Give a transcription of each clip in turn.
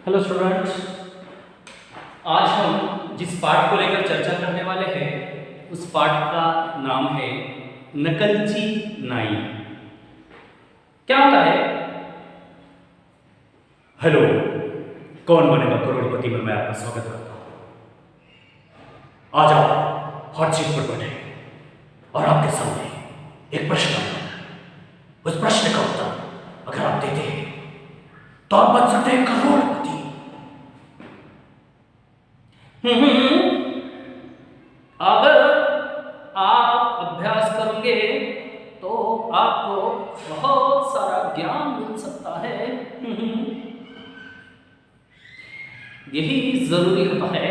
Hello students, आज हम जिस पाठ को लेकर चर्चा करने वाले हैं उस पाठ का नाम है नकलची नाई। क्या होता है? हेलो, कौन बनेगा करोड़पति में मैं आपका स्वागत करता हूं। आ जाओ, हॉट सीट पर बैठे और आपके सामने एक प्रश्न है। उस प्रश्न का उत्तर अगर आप देते हैं तो आप बन सकते हैं करोड़पति। अगर आप अभ्यास करोगे तो आपको बहुत सारा ज्ञान मिल सकता है। यही जरूरी होता है।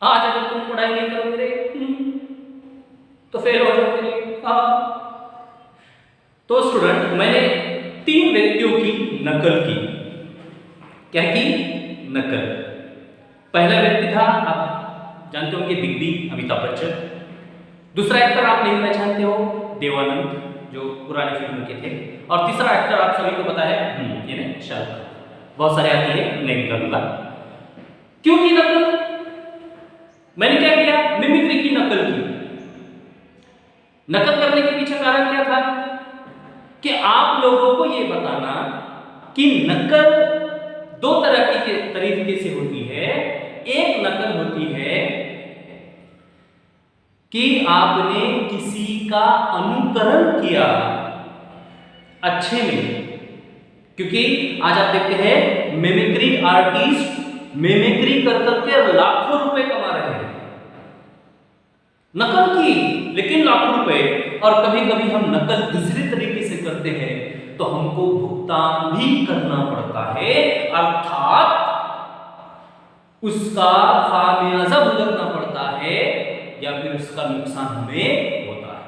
आज अगर तुम पढ़ाई नहीं करोगे तो फेल हो जाओगे। तो स्टूडेंट, मैंने 3 व्यक्तियों की नकल की। क्या की? नकल। पहला व्यक्ति था, आप जानते होंगे, बिग बी, अमिताभ बच्चन। दूसरा एक्टर आप नहीं पहचानते हो, देवानंद, जो पुरानी फिल्म के थे। और तीसरा एक्टर आप सभी को पता है, ये नहीं, शाहरुख। बहुत सारे आती है, नहीं निकालूंगा। क्यों की नकल? मैंने क्या किया? मिमिक्री की नकल की। नकल करने के पीछे कारण क्या था कि आप लोगों को यह बताना कि नकल 2 तरह के तरीके से होती है। एक नकल होती है कि आपने किसी का अनुकरण किया अच्छे में, क्योंकि आज आप देखते हैं मिमिक्री आर्टिस्ट मिमिक्री कर करके लाखों रुपए कमा रहे हैं। नकल की लेकिन लाखों रुपए। और कभी कभी हम नकल दूसरे तरीके से करते हैं तो हमको भुगतान भी करना पड़ता है, अर्थात उसका खामियाजा भुगतना पड़ता है या फिर उसका नुकसान हमें होता है।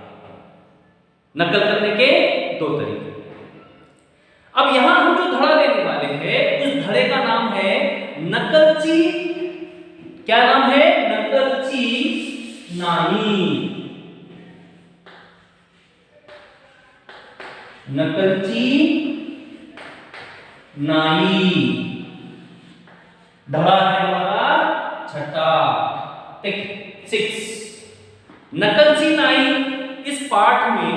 नकल करने के 2 तरीके। अब यहां हम जो धड़ा लेने वाले हैं उस धड़े का नाम है नकलची। क्या नाम है? नकलची नाई। नकलची नाई धड़ा है हमारा 6ठा। 6। नकलची नाई इस पाठ में,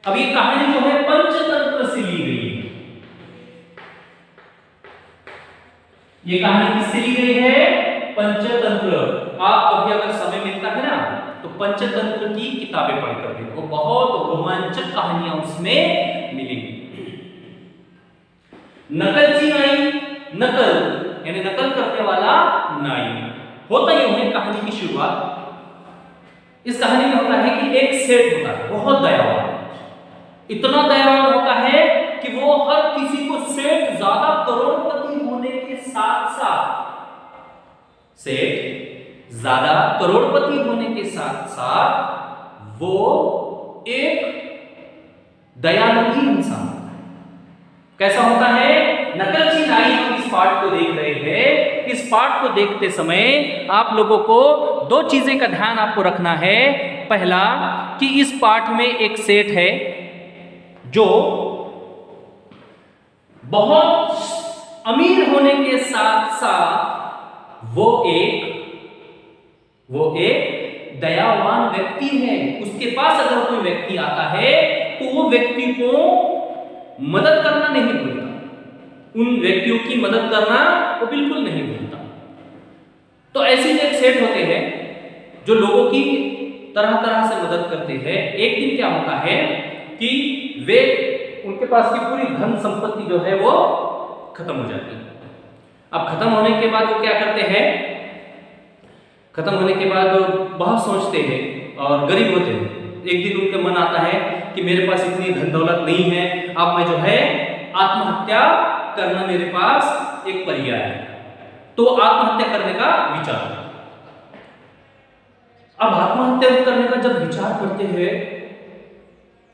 अब ये कहानी जो है पंचतंत्र से ली गई है। ये कहानी किससे ली गई है? पंचतंत्र। आप कभी अगर समय मिलता है ना तो पंचतंत्र की किताबें पढ़कर देखो, बहुत रोमांचक कहानियां उसमें मिलेंगी। नकलची नाई, नकल यानी नकल करने वाला नाई। होता यूं है कहानी की शुरुआत। इस कहानी में होता है कि एक सेठ होता है, बहुत दयावान। इतना दयावान होता है कि वो हर किसी को सेठ, ज्यादा करोड़पति होने के साथ साथ, सेठ ज्यादा करोड़पति होने के साथ साथ वो एक दयालु इंसान होता है। कैसा होता है? नकलची नाई हम इस पाठ को देख रहे हैं। इस पाठ को देखते समय आप लोगों को 2 चीजें का ध्यान आपको रखना है। पहला कि इस पाठ में एक सेठ है जो बहुत अमीर होने के साथ साथ वो एक दयावान व्यक्ति है। उसके पास अगर कोई व्यक्ति आता है तो वो व्यक्ति को मदद करना नहीं भूलता। उन व्यक्तियों की मदद करना वो बिल्कुल नहीं भूलता। तो ऐसे एक सेठ होते हैं जो लोगों की तरह तरह से मदद करते हैं। एक दिन क्या होता है कि उनके पास की पूरी धन संपत्ति जो है वो खत्म हो जाती है। अब खत्म होने के बाद वो क्या करते हैं? खत्म होने के बाद बहुत सोचते हैं और गरीब होते हैं। एक दिन उनका मन आता है कि मेरे पास इतनी धन दौलत नहीं है, अब मैं जो है आत्महत्या करना मेरे पास एक पर्याय है। तो आत्महत्या करने का विचार। अब आत्महत्या करने का जब विचार करते हैं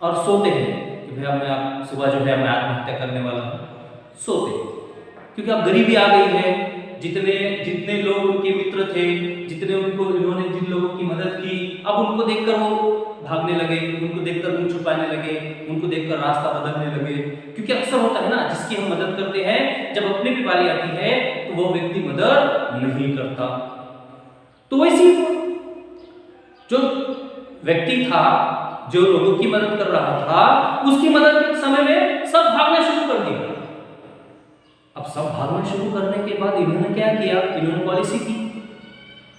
और सोते हैं कि भैया मैं सुबह जो है मैं आत्महत्या करने वाला हूं, सोते, क्योंकि अब गरीबी आ गई है। जितने लोग उनके मित्र थे, जितने उनको इन्होंने जिन लोगों की मदद की, अब उनको देखकर वो भागने लगे, उनको देखकर मुंह छुपाने लगे, उनको देखकर रास्ता बदलने लगे। क्योंकि अक्सर होता है ना, जिसकी हम मदद करते हैं, जब अपनी भी बारी आती है तो वो व्यक्ति मदद नहीं करता। तो वैसे जो व्यक्ति था, जो लोगों की मदद कर रहा था, उसकी मदद के समय में सब भागना शुरू कर दिया। अब सब भागना शुरू करने के बाद इन्होंने क्या किया, इन्होंने पॉलिसी की,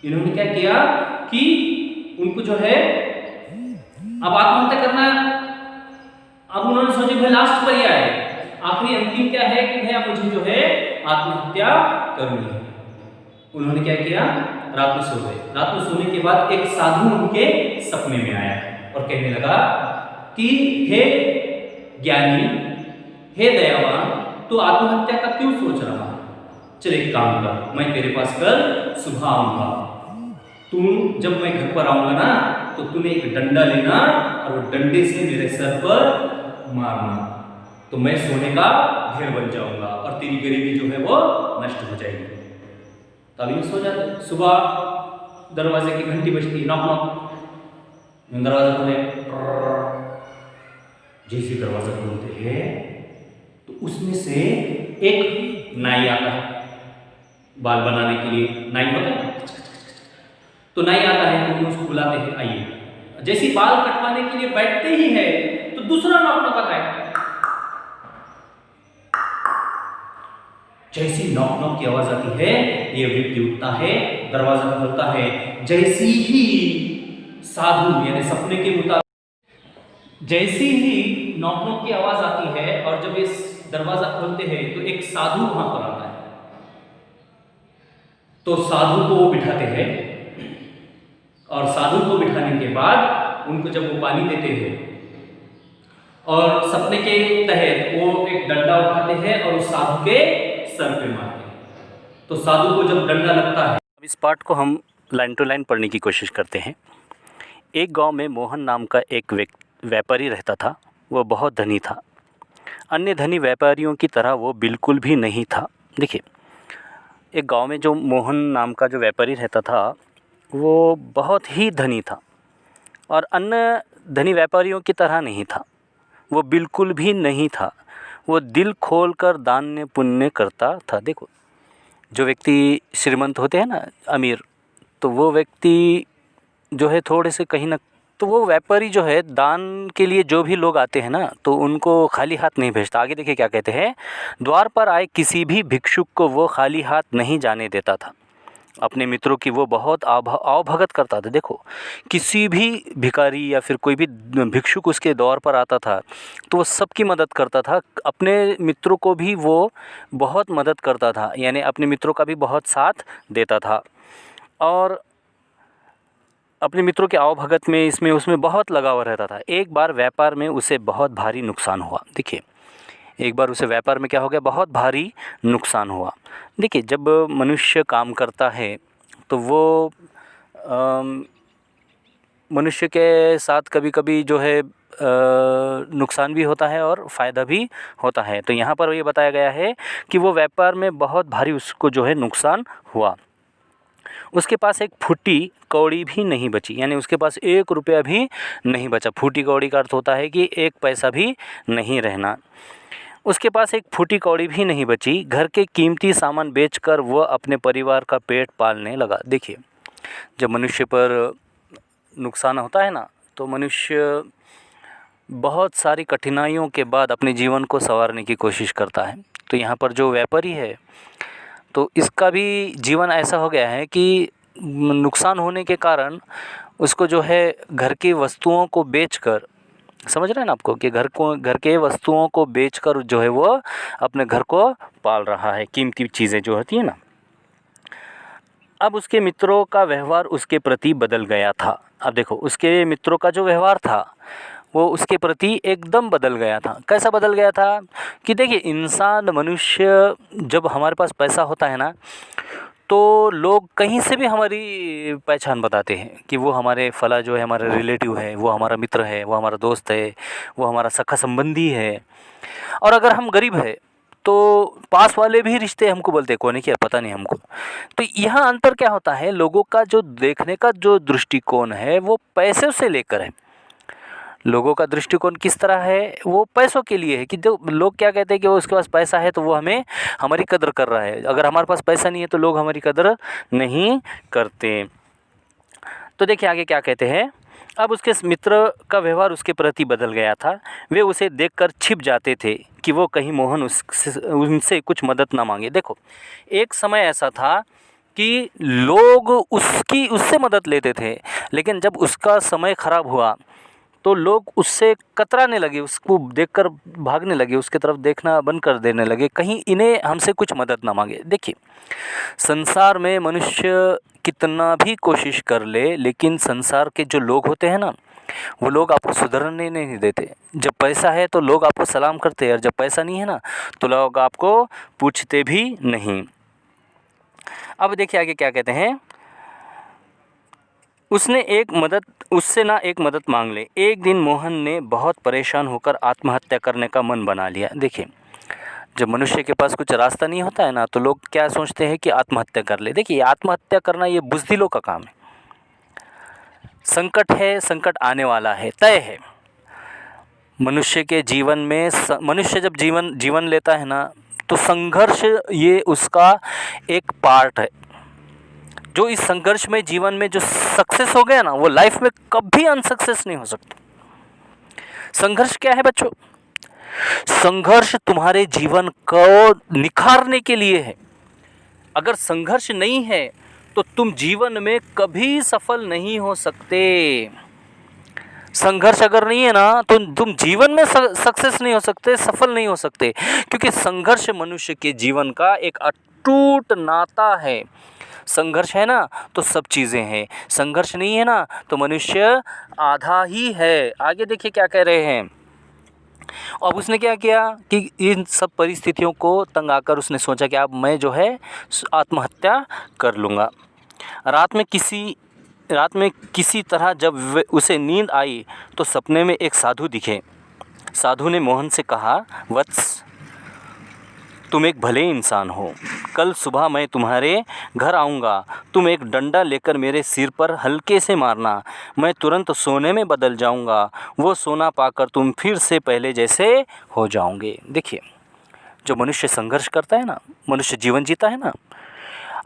इन्होंने क्या किया कि उनको जो है अब आत्महत्या करना, अब उन्होंने सोचा भाई लास्ट पर ही आए, आखिरी अंतिम क्या है कि भैया मुझे जो है आत्महत्या करनी है। उन्होंने क्या किया, रात में सो गए। रात में सोने के बाद एक साधु उनके सपने में आया और कहने लगा कि हे ज्ञानी, हे दयावान, तू आत्महत्या का क्यों सोच रहा है? चल एक काम कर, मैं तेरे पास कल सुबह आऊंगा, तू जब मैं घर पर आऊंगा ना तो तूने एक डंडा लेना और वो डंडे से मेरे सर पर मारना, तो मैं सोने का ढेर बन जाऊंगा और तेरी गरीबी जो है वो नष्ट हो जाएगी। तभी सो जाते। सुबह दरवाजे की घंटी बजती, नॉक नॉक, दरवाजा खोले। जैसे दरवाजा खोलते हैं तो उसमें से एक नाई आता है, बाल बनाने के लिए नाई होता है, तो नाई आता है तो उसको बुलाते हैं, आइए। जैसे बाल कटवाने के लिए बैठते ही है तो दूसरा नॉक नॉक आता है। जैसी नॉक नॉक की आवाज आती है, ये व्यक्ति उठता है, दरवाजा खोलता है। जैसी ही साधु यानी सपने के मुताबिक जैसी ही नॉक नॉक की आवाज आती है और जब इस दरवाजा खोलते हैं तो एक साधु वहां पर आता है। तो साधु को वो बिठाते हैं और साधु को बिठाने के बाद उनको जब वो पानी देते हैं और सपने के तहत वो एक डंडा उठाते हैं और उस साधु के सर पे मारते हैं। तो साधु को जब डंडा लगता है। अब इस पार्ट को हम लाइन टू लाइन पढ़ने की कोशिश करते हैं। एक गांव में मोहन नाम का एक व्यापारी रहता था। वो बहुत धनी था। अन्य धनी व्यापारियों की तरह वो बिल्कुल भी नहीं था। देखिए, एक गांव में जो मोहन नाम का जो व्यापारी रहता था वो बहुत ही धनी था और अन्य धनी व्यापारियों की तरह नहीं था। वो बिल्कुल भी नहीं था। वो दिल खोलकर दान पुण्य करता था। देखो, जो व्यक्ति श्रीमंत होते हैं ना, अमीर, तो वो व्यक्ति जो है थोड़े से कहीं ना, तो वो व्यापारी जो है दान के लिए जो भी लोग आते हैं ना तो उनको खाली हाथ नहीं भेजता। आगे देखिए क्या कहते हैं, द्वार पर आए किसी भी भिक्षुक को वो खाली हाथ नहीं जाने देता था। अपने मित्रों की वो बहुत आवभगत करता था। देखो, किसी भी भिखारी या फिर कोई भी भिक्षुक उसके द्वार पर आता था तो वो सबकी मदद करता था। अपने मित्रों को भी वो बहुत मदद करता था, यानी अपने मित्रों का भी बहुत साथ देता था और अपने मित्रों के आवभगत में इसमें उसमें बहुत लगाव रहता था। एक बार व्यापार में उसे बहुत भारी नुकसान हुआ। देखिए, एक बार उसे व्यापार में क्या हो गया, बहुत भारी नुकसान हुआ। देखिए, जब मनुष्य काम करता है तो वो मनुष्य के साथ कभी कभी जो है नुकसान भी होता है और फ़ायदा भी होता है। तो यहाँ पर ये बताया गया है कि वो व्यापार में बहुत भारी उसको जो है नुकसान हुआ। उसके पास एक फूटी कौड़ी भी नहीं बची, यानी उसके पास 1 रुपया भी नहीं बचा। फूटी कौड़ी का अर्थ होता है कि 1 पैसा भी नहीं रहना। उसके पास एक फूटी कौड़ी भी नहीं बची। घर के कीमती सामान बेचकर वह अपने परिवार का पेट पालने लगा। देखिए, जब मनुष्य पर नुकसान होता है ना तो मनुष्य बहुत सारी कठिनाइयों के बाद अपने जीवन को संवारने की कोशिश करता है। तो यहाँ पर जो व्यापारी है तो इसका भी जीवन ऐसा हो गया है कि नुकसान होने के कारण उसको जो है घर की वस्तुओं को बेचकर, समझ रहे हैं ना आपको, कि घर के वस्तुओं को बेचकर जो है वो अपने घर को पाल रहा है, कीमती चीज़ें जो होती है ना। अब उसके मित्रों का व्यवहार उसके प्रति बदल गया था। अब देखो, उसके मित्रों का जो व्यवहार था वो उसके प्रति एकदम बदल गया था। कैसा बदल गया था कि देखिए, इंसान मनुष्य जब हमारे पास पैसा होता है ना तो लोग कहीं से भी हमारी पहचान बताते हैं कि वो हमारे फला जो है हमारा रिलेटिव है, वो हमारा मित्र है, वो हमारा दोस्त है, वो हमारा सखा संबंधी है। और अगर हम गरीब है तो पास वाले भी रिश्ते हमको बोलते हैं, कौन है क्या पता नहीं हमको। तो यहाँ अंतर क्या होता है, लोगों का जो देखने का जो दृष्टिकोण है वो पैसे से लेकर है। लोगों का दृष्टिकोण किस तरह है, वो पैसों के लिए है कि जो लोग क्या कहते हैं कि वो उसके पास पैसा है तो वो हमें हमारी कदर कर रहा है, अगर हमारे पास पैसा नहीं है तो लोग हमारी कदर नहीं करते। तो देखिए आगे क्या कहते हैं। अब उसके मित्र का व्यवहार उसके प्रति बदल गया था। वे उसे देखकर छिप जाते थे कि वो कहीं मोहन उनसे कुछ मदद ना मांगे। देखो, एक समय ऐसा था कि लोग उससे मदद लेते थे, लेकिन जब उसका समय ख़राब हुआ तो लोग उससे कतराने लगे, उसको देखकर भागने लगे, उसके तरफ देखना बंद कर देने लगे, कहीं इन्हें हमसे कुछ मदद ना मांगे। देखिए, संसार में मनुष्य कितना भी कोशिश कर ले, लेकिन संसार के जो लोग होते हैं ना, वो लोग आपको सुधरने नहीं देते। जब पैसा है तो लोग आपको सलाम करते हैं, और जब पैसा नहीं है ना तो लोग आपको पूछते भी नहीं। अब देखिए आगे क्या कहते हैं। उससे ना एक मदद मांग ले। एक दिन मोहन ने बहुत परेशान होकर आत्महत्या करने का मन बना लिया। देखिए, जब मनुष्य के पास कुछ रास्ता नहीं होता है ना तो लोग क्या सोचते हैं कि आत्महत्या कर ले। देखिए, आत्महत्या करना ये बुज़दिलों का काम है। संकट है, संकट आने वाला है, तय है। मनुष्य के जीवन में मनुष्य जब जीवन लेता है ना तो संघर्ष ये उसका एक पार्ट है। जो इस संघर्ष में जीवन में जो सक्सेस हो गया ना, वो लाइफ में कभी अनसक्सेस नहीं हो सकता। संघर्ष क्या है बच्चों? संघर्ष तुम्हारे जीवन को निखारने के लिए है। अगर संघर्ष नहीं है तो तुम जीवन में कभी सफल नहीं हो सकते। संघर्ष अगर नहीं है ना तो तुम जीवन में सक्सेस नहीं हो सकते, सफल नहीं हो सकते, क्योंकि संघर्ष मनुष्य के जीवन का एक अटूट नाता है। संघर्ष है ना तो सब चीज़ें हैं, संघर्ष नहीं है ना तो मनुष्य आधा ही है। आगे देखिए क्या कह रहे हैं। अब उसने क्या किया कि इन सब परिस्थितियों को तंग आकर उसने सोचा कि अब मैं जो है आत्महत्या कर लूँगा। रात में किसी तरह जब उसे नींद आई तो सपने में एक साधु दिखे। साधु ने मोहन से कहा, वत्स, तुम एक भले इंसान हो। कल सुबह मैं तुम्हारे घर आऊँगा। तुम एक डंडा लेकर मेरे सिर पर हल्के से मारना। मैं तुरंत सोने में बदल जाऊँगा। वो सोना पाकर तुम फिर से पहले जैसे हो जाओगे। देखिए, जो मनुष्य संघर्ष करता है ना, मनुष्य जीवन जीता है ना,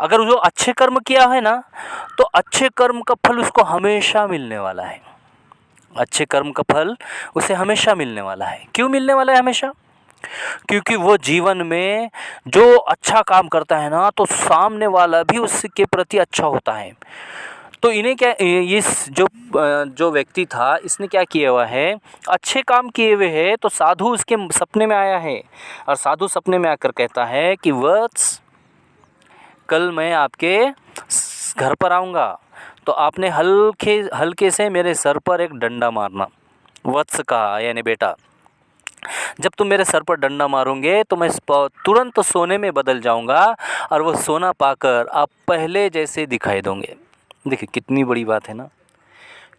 अगर जो अच्छे कर्म किया है ना तो अच्छे कर्म का फल उसको हमेशा मिलने वाला है। अच्छे कर्म का फल उसे हमेशा मिलने वाला है। क्यों मिलने वाला है हमेशा? क्योंकि वो जीवन में जो अच्छा काम करता है ना तो सामने वाला भी उसके प्रति अच्छा होता है। तो इन्हें क्या, इस जो व्यक्ति था इसने क्या किया हुआ है, अच्छे काम किए हुए है। तो साधु उसके सपने में आया है और साधु सपने में आकर कहता है कि वत्स, कल मैं आपके घर पर आऊँगा तो आपने हल्के से मेरे सर पर एक डंडा मारना। वत्स कहा, यानी बेटा, जब तुम मेरे सर पर डंडा मारोगे तो मैं तुरंत सोने में बदल जाऊंगा और वो सोना पाकर आप पहले जैसे दिखाई दोगे। देखिए कितनी बड़ी बात है ना,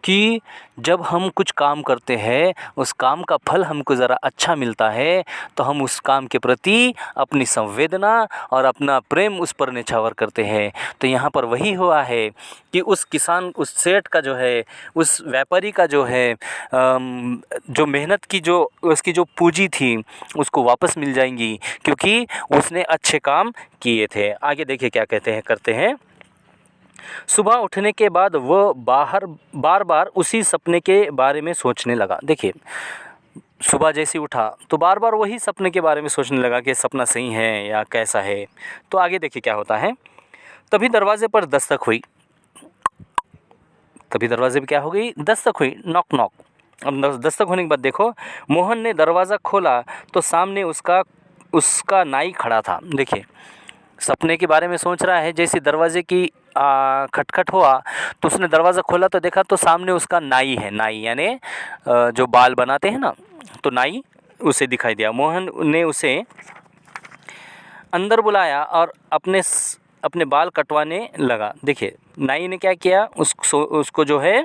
कि जब हम कुछ काम करते हैं उस काम का फल हमको ज़रा अच्छा मिलता है तो हम उस काम के प्रति अपनी संवेदना और अपना प्रेम उस पर निछावर करते हैं। तो यहाँ पर वही हुआ है कि उस किसान, उस सेठ का जो है, उस व्यापारी का जो है, जो मेहनत की जो उसकी जो पूंजी थी उसको वापस मिल जाएंगी, क्योंकि उसने अच्छे काम किए थे। आगे देखिए क्या करते हैं। सुबह उठने के बाद वह बार बार उसी सपने के बारे में सोचने लगा। देखिए, सुबह जैसे उठा तो बार बार वही सपने के बारे में सोचने लगा कि सपना सही है या कैसा है। तो आगे देखिए क्या होता है। तभी दरवाजे पर दस्तक हुई। तभी दरवाजे पर क्या हो गई? दस्तक हुई, नॉक नॉक। अब दस्तक होने के बाद देखो, मोहन ने दरवाज़ा खोला तो सामने उसका नाई खड़ा था। देखिए, सपने के बारे में सोच रहा है, जैसे दरवाजे की खटखट हुआ तो उसने दरवाज़ा खोला तो देखा तो सामने उसका नाई है। नाई यानी जो बाल बनाते हैं ना, तो नाई उसे दिखाई दिया। मोहन ने उसे अंदर बुलाया और अपने बाल कटवाने लगा। देखिए, नाई ने क्या किया, उसको जो है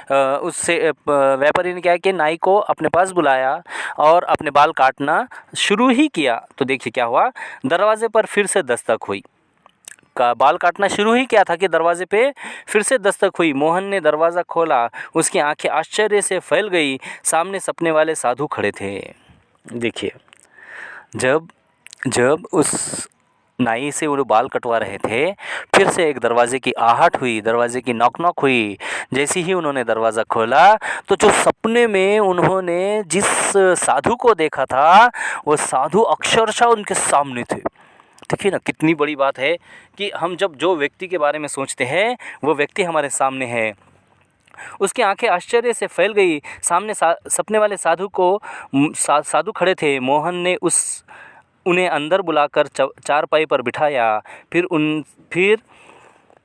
उससे व्यापारी ने क्या किया, नाई को अपने पास बुलाया और अपने बाल काटना शुरू ही किया। तो देखिए क्या हुआ, दरवाजे पर फिर से दस्तक हुई। बाल काटना शुरू ही किया था कि दरवाजे पे फिर से दस्तक हुई। मोहन ने दरवाज़ा खोला, उसकी आंखें आश्चर्य से फैल गई। सामने सपने वाले साधु खड़े थे। देखिए, जब उस नाई से वो बाल कटवा रहे थे, फिर से एक दरवाजे की आहट हुई, दरवाजे की नॉक नॉक हुई। जैसे ही उन्होंने दरवाज़ा खोला तो जो सपने में उन्होंने जिस साधु को देखा था, वो साधु अक्षरशः उनके सामने थे। देखिए ना, कितनी बड़ी बात है कि हम जब जो व्यक्ति के बारे में सोचते हैं वो व्यक्ति हमारे सामने है। उसकी आंखें आश्चर्य से फैल गई। सामने सपने वाले साधु खड़े थे। मोहन ने उन्हें अंदर बुलाकर चारपाई पर बिठाया। फिर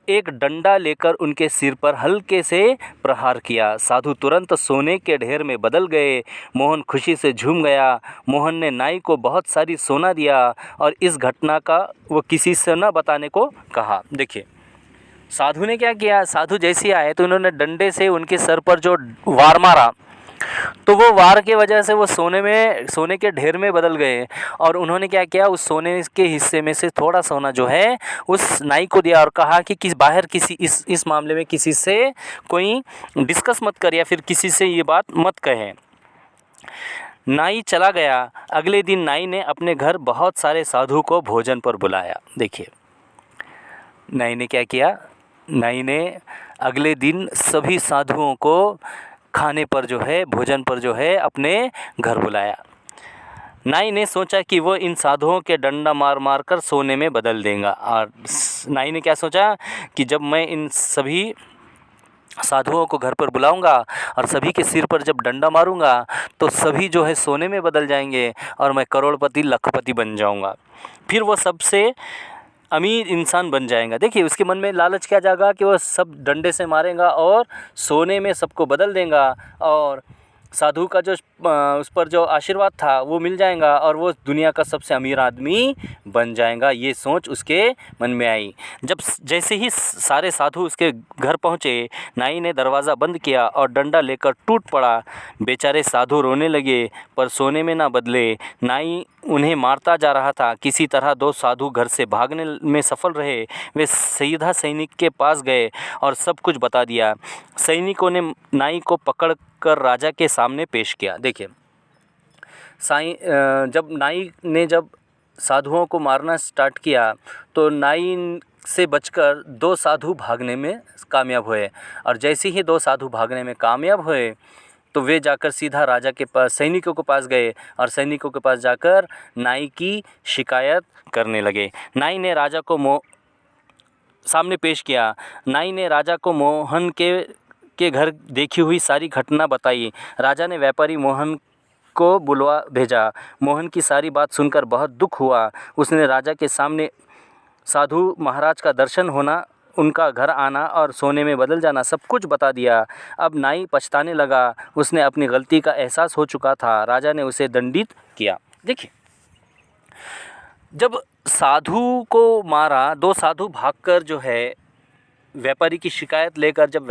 एक डंडा लेकर उनके सिर पर हल्के से प्रहार किया। साधु तुरंत सोने के ढेर में बदल गए। मोहन खुशी से झूम गया। मोहन ने नाई को बहुत सारी सोना दिया और इस घटना का वो किसी से न बताने को कहा। देखिए, साधु ने क्या किया, साधु जैसे आए तो उन्होंने डंडे से उनके सर पर जो वार मारा, तो वो वार के वजह से वो सोने के ढेर में बदल गए। और उन्होंने क्या किया, उस सोने के हिस्से में से थोड़ा सोना जो है उस नाई को दिया और कहा कि इस मामले में किसी से कोई डिस्कस मत कर या फिर किसी से ये बात मत कहें। नाई चला गया। अगले दिन नाई ने अपने घर बहुत सारे साधु को भोजन पर बुलाया। देखिए, नाई ने क्या किया, नाई ने अगले दिन सभी साधुओं को खाने पर जो है, भोजन पर जो है अपने घर बुलाया। नाई ने सोचा कि वो इन साधुओं के डंडा मार मार कर सोने में बदल देगा। और नाई ने क्या सोचा कि जब मैं इन सभी साधुओं को घर पर बुलाऊंगा और सभी के सिर पर जब डंडा मारूंगा तो सभी जो है सोने में बदल जाएंगे और मैं करोड़पति लखपति बन जाऊंगा। फिर वो सबसे अमीर इंसान बन जाएगा। देखिए, उसके मन में लालच क्या जागा कि वह सब डंडे से मारेगा और सोने में सबको बदल देगा और साधु का जो उस पर जो आशीर्वाद था वो मिल जाएगा और वो दुनिया का सबसे अमीर आदमी बन जाएगा। ये सोच उसके मन में आई। जैसे ही सारे साधु उसके घर पहुँचे, नाई ने दरवाज़ा बंद किया और डंडा लेकर टूट पड़ा। बेचारे साधु रोने लगे पर सोने में ना बदले। नाई उन्हें मारता जा रहा था। किसी तरह 2 साधु घर से भागने में सफल रहे। वे सीधा सैनिक के पास गए और सब कुछ बता दिया। सैनिकों ने नाई को पकड़ कर राजा के सामने पेश किया। देखिए, जब नाई ने साधुओं को मारना स्टार्ट किया तो नाई से बचकर 2 साधु भागने में कामयाब हुए। और जैसे ही 2 साधु भागने में कामयाब हुए तो वे जाकर सीधा राजा के पास, सैनिकों के पास गए और सैनिकों के पास जाकर नाई की शिकायत करने लगे। नाई ने राजा को सामने पेश किया। नाई ने राजा को मोहन के घर देखी हुई सारी घटना बताई। राजा ने व्यापारी मोहन को बुलवा भेजा। मोहन की सारी बात सुनकर बहुत दुख हुआ। उसने राजा के सामने साधु महाराज का दर्शन होना, उनका घर आना और सोने में बदल जाना सब कुछ बता दिया। अब नाई पछताने लगा। उसने अपनी गलती का एहसास हो चुका था। राजा ने उसे दंडित किया। देखिए, जब साधु को मारा, 2 साधु भागकर जो है व्यापारी की शिकायत लेकर जब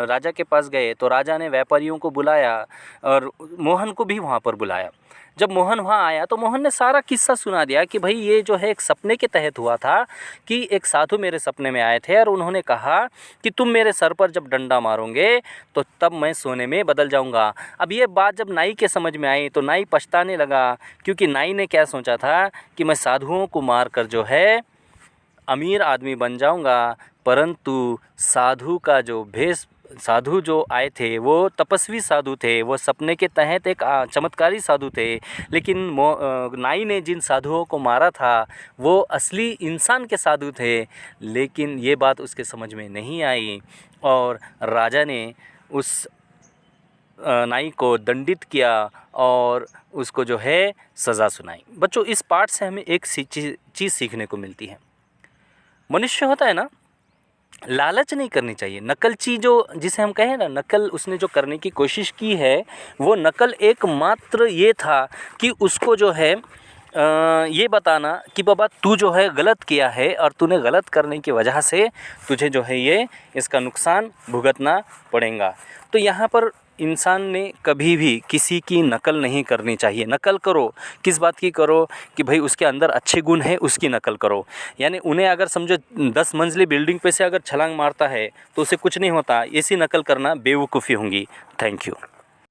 राजा के पास गए तो राजा ने व्यापारियों को बुलाया और मोहन को भी वहाँ पर बुलाया। जब मोहन वहाँ आया तो मोहन ने सारा किस्सा सुना दिया कि भाई ये जो है एक सपने के तहत हुआ था कि एक साधु मेरे सपने में आए थे और उन्होंने कहा कि तुम मेरे सर पर जब डंडा मारोगे तो तब मैं सोने में बदल जाऊंगा। अब ये बात जब नाई के समझ में आई तो नाई पछताने लगा, क्योंकि नाई ने क्या सोचा था कि मैं साधुओं को मार कर जो है अमीर आदमी बन जाऊंगा, परंतु साधु जो आए थे वो तपस्वी साधु थे, वो सपने के तहत एक चमत्कारी साधु थे। लेकिन नाई ने जिन साधुओं को मारा था वो असली इंसान के साधु थे। लेकिन ये बात उसके समझ में नहीं आई और राजा ने उस नाई को दंडित किया और उसको जो है सज़ा सुनाई। बच्चों, इस पाठ से हमें एक चीज़ सीखने को मिलती है। मनुष्य होता है ना, लालच नहीं करनी चाहिए। नकलची जिसे हम कहें ना, नकल उसने जो करने की कोशिश की है वो नकल एकमात्र ये था कि उसको जो है ये बताना कि बाबा तू जो है गलत किया है और तूने गलत करने की वजह से तुझे जो है ये इसका नुकसान भुगतना पड़ेगा। तो यहाँ पर इंसान ने कभी भी किसी की नकल नहीं करनी चाहिए। नकल करो, किस बात की करो कि भाई उसके अंदर अच्छे गुण हैं उसकी नकल करो। यानी उन्हें अगर समझो 10 मंजिली बिल्डिंग पे से अगर छलांग मारता है तो उसे कुछ नहीं होता, ऐसी नकल करना बेवकूफ़ी होंगी। Thank you.